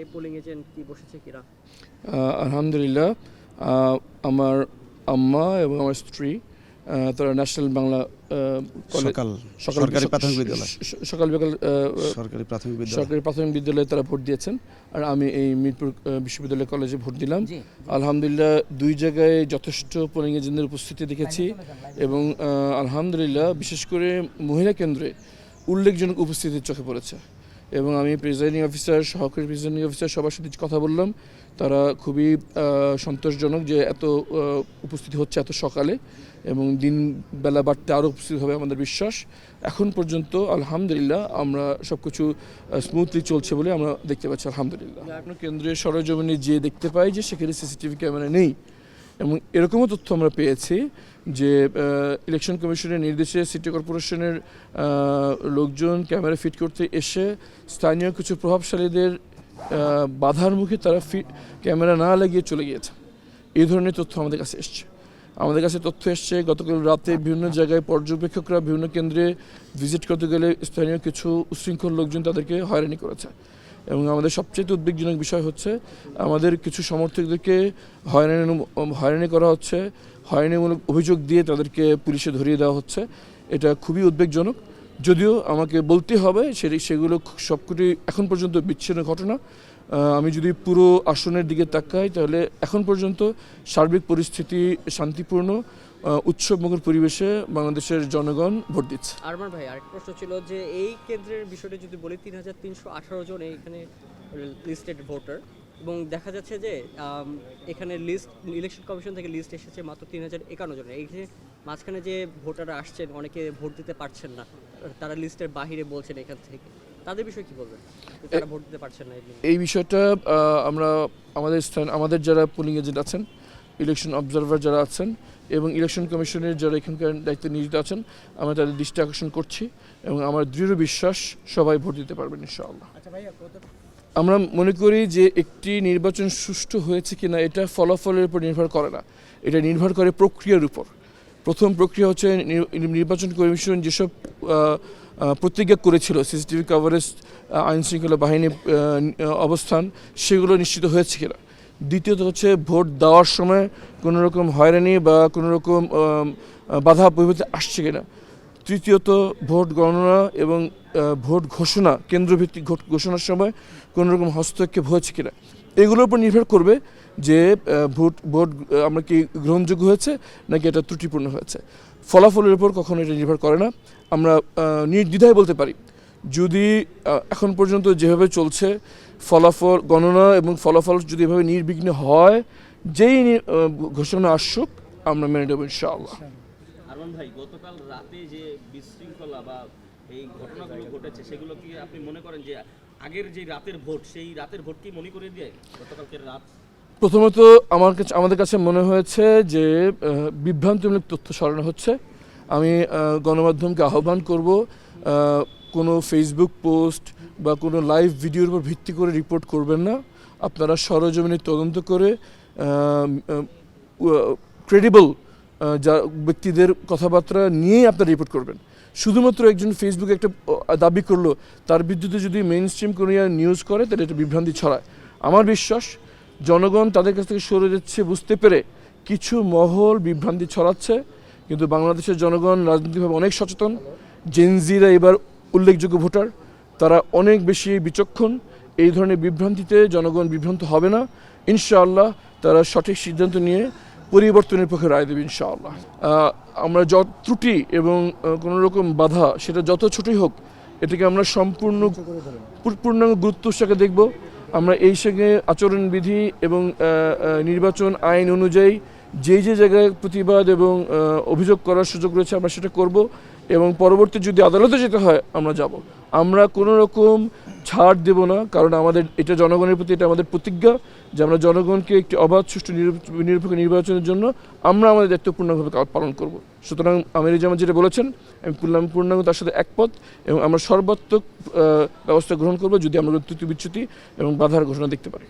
এই polling agent কি বসেছে কিনা? আলহামদুলিল্লাহ, আমার আম্মা এবং আমার স্ত্রী তারা ন্যাশনাল বাংলা সরকারি প্রাথমিক বিদ্যালয় সকাল বিকাল সরকারি প্রাথমিক বিদ্যালয়ে তারা ভোট দিয়েছেন। আর আমি এই মিরপুর বিশ্ববিদ্যালয় কলেজে ভোট দিলাম। আলহামদুলিল্লাহ, দুই জায়গায় যথেষ্ট পোলিং এজেন্টদের উপস্থিতি দেখেছি এবং আলহামদুলিল্লাহ বিশেষ করে মহিলা কেন্দ্রে উল্লেখজনক উপস্থিতি চোখে পড়েছে। এবং আমি প্রিজাইডিং অফিসার, সহকারী প্রিজাইডিং অফিসার সবার সাথে কথা বললাম। তারা খুবই সন্তোষজনক যে এত উপস্থিতি হচ্ছে এত সকালে, এবং দিন বেলা বাড়তে আরও উপস্থিত হবে আমাদের বিশ্বাস। এখন পর্যন্ত আলহামদুলিল্লাহ আমরা সব কিছু স্মুথলি চলছে বলে আমরা দেখতে পাচ্ছি আলহামদুলিল্লাহ। এখন কেন্দ্রীয় সরজমিনে যে দেখতে পাই যে সেখানে সিসিটিভি ক্যামেরা নেই, এবং এরকমও তথ্য আমরা পেয়েছি যে ইলেকশন কমিশনের নির্দেশে সিটি কর্পোরেশনের লোকজন ক্যামেরা ফিট করতে এসে স্থানীয় কিছু প্রভাবশালীদের বাধার মুখে তারা ক্যামেরা না লাগিয়ে চলে গিয়েছে। এই ধরনের তথ্য আমাদের কাছে এসছে। আমাদের কাছে তথ্য এসছে গতকাল রাতে বিভিন্ন জায়গায় পর্যবেক্ষকরা বিভিন্ন কেন্দ্রে ভিজিট করতে গেলে স্থানীয় কিছু উশৃঙ্খল লোকজন তাদেরকে হয়রানি করেছে। এবং আমাদের সবচেয়ে উদ্বেগজনক বিষয় হচ্ছে আমাদের কিছু সমর্থকদেরকে হয়রানি করা হচ্ছে, হয়রানিমূলক অভিযোগ দিয়ে তাদেরকে পুলিশে ধরিয়ে দেওয়া হচ্ছে। এটা খুবই উদ্বেগজনক। যদিও আমাকে বলতে হবে সেগুলো সবকটি এখন পর্যন্ত বিচ্ছিন্ন ঘটনা। আমি যদি পুরো আসনের দিকে তাকাই তাহলে এখন পর্যন্ত সার্বিক পরিস্থিতি শান্তিপূর্ণ, উৎসবমুখর পরিবেশে বাংলাদেশের জনগণ ভোট দিচ্ছে। আরমান ভাই, আরেক প্রশ্ন ছিল যে এই কেন্দ্রের বিষয়টা যদি বলি, 3318 জন এখানে লিস্টেড ভোটার, এবং দেখা যাচ্ছে যে এখানে লিস্ট ইলেকশন কমিশন থেকে লিস্ট এসেছে মাত্র 3051 জনের। এইখানে মাঝখানে যে ভোটাররা আসছেন অনেকে ভোট দিতে পারছেন না, তারা লিস্টের বাহিরে বলছেন এখান থেকে, তাদের বিষয়ে কি বলবেন? তারা ভোট দিতে পারছেন না এই বিষয়টা আমরা আমাদের যারা পোলিং এজেন্ট আছেন, ইলেকশন অবজারভার যারা আছেন এবং ইলেকশন কমিশনের যারা এখানকার দায়িত্বে নিয়োজিত আছেন, আমরা তাদের দৃষ্টি আকর্ষণ করছি এবং আমার দৃঢ় বিশ্বাস সবাই ভোট দিতে পারবেন ইনশাআল্লাহ। আমরা মনে করি যে একটি নির্বাচন সুষ্ঠু হয়েছে কিনা এটা ফলাফলের উপর নির্ভর করে না, এটা নির্ভর করে প্রক্রিয়ার উপর। প্রথম প্রক্রিয়া হচ্ছে নির্বাচন কমিশন যেসব প্রতিজ্ঞা করেছিল, সিসিটিভি কভারেজ, আইনশৃঙ্খলা বাহিনী অবস্থান, সেগুলো নিশ্চিত হয়েছে কিনা। দ্বিতীয়ত হচ্ছে ভোট দেওয়ার সময় কোনো রকম হয়রানি বা কোনো রকম বাধা বিপত্তি আসছে কিনা। তৃতীয়ত ভোট গণনা এবং ভোট ঘোষণা, কেন্দ্রভিত্তিক ভোট ঘোষণার সময় কোনো রকম হস্তক্ষেপ হয়েছে কিনা। এগুলোর উপর নির্ভর করবে যে ভোট আমরা কি গ্রহণযোগ্য হয়েছে নাকি এটা ত্রুটিপূর্ণ হয়েছে। ফলাফলের উপর কখনো এটা নির্ভর করে না। আমরা নির্দ্বিধায় বলতে পারি যদি এখন পর্যন্ত যেভাবে চলছে ফলাফল গণনা এবং ফলাফল যদি এভাবে নির্বিঘ্ন হয়, যেই ঘোষণা আসুক আমরা মেনে নেব ইনশাআল্লাহ। আরমান ভাই, গতকাল রাতে যে বিশৃঙ্খলা বা এই ঘটনাগুলো ঘটেছে সেগুলো কি আপনি মনে করেন যে আগের যে রাতের ভোট, সেই রাতের ভোট কি মনে করে দেয় গতকালকের রাত? প্রথমত আমাদের কাছে মনে হয়েছে যে বিভ্রান্তিমূলক তথ্য ছড়ানো হচ্ছে। আমি গণমাধ্যমকে আহ্বান করব, কোনো ফেসবুক পোস্ট বা কোনো লাইভ ভিডিওর উপর ভিত্তি করে রিপোর্ট করবেন না। আপনারা সরজমিনে তদন্ত করে ক্রেডিবল যা ব্যক্তিদের কথাবার্তা নিয়েই আপনারা রিপোর্ট করবেন। শুধুমাত্র একজন ফেসবুকে একটা দাবি করলো, তার বিরুদ্ধে যদি মেইন স্ট্রিম কোনো নিউজ করে তাহলে এটা বিভ্রান্তি ছড়ায়। আমার বিশ্বাস জনগণ তাদের কাছ থেকে সরে যাচ্ছে বুঝতে পেরে কিছু মহল বিভ্রান্তি ছড়াচ্ছে, কিন্তু বাংলাদেশের জনগণ রাজনৈতিকভাবে অনেক সচেতন। জেনজিরা এবার উল্লেখযোগ্য ভোটার, তারা অনেক বেশি বিচক্ষণ। এই ধরনের বিভ্রান্তিতে জনগণ বিভ্রান্ত হবে না ইনশাআল্লাহ। তারা সঠিক সিদ্ধান্ত নিয়ে পরিবর্তনের পক্ষে রায় দেবে ইনশাআল্লাহ। আমরা যত ত্রুটি এবং কোনো রকম বাধা, সেটা যত ছোটই হোক, এটাকে আমরা পূর্ণাঙ্গ গুরুত্বের সাথে দেখব। আমরা এই সঙ্গে আচরণবিধি এবং নির্বাচন আইন অনুযায়ী যে জায়গায় প্রতিবাদ এবং অভিযোগ করার সুযোগ রয়েছে আমরা সেটা করব, এবং পরবর্তী যদি আদালতে যেতে হয় আমরা যাব। আমরা কোনো রকম ছাড় দেব না, কারণ এটা জনগণের প্রতি এটা আমাদের প্রতিজ্ঞা যে আমরা জনগণকে একটি অবাধ, সুষ্ঠু, নিরপেক্ষ নির্বাচনের জন্য আমরা আমাদের দায়িত্ব পূর্ণভাবে পালন করব। সুতরাং আমির জামান যেটা বলেছেন আমি পূর্ণাঙ্গ তার সাথে একমত, এবং আমরা সর্বাত্মক ব্যবস্থা গ্রহণ করব যদি আমরা ত্রুটি বিচ্যুতি এবং বাধার ঘটনা দেখতে পারি।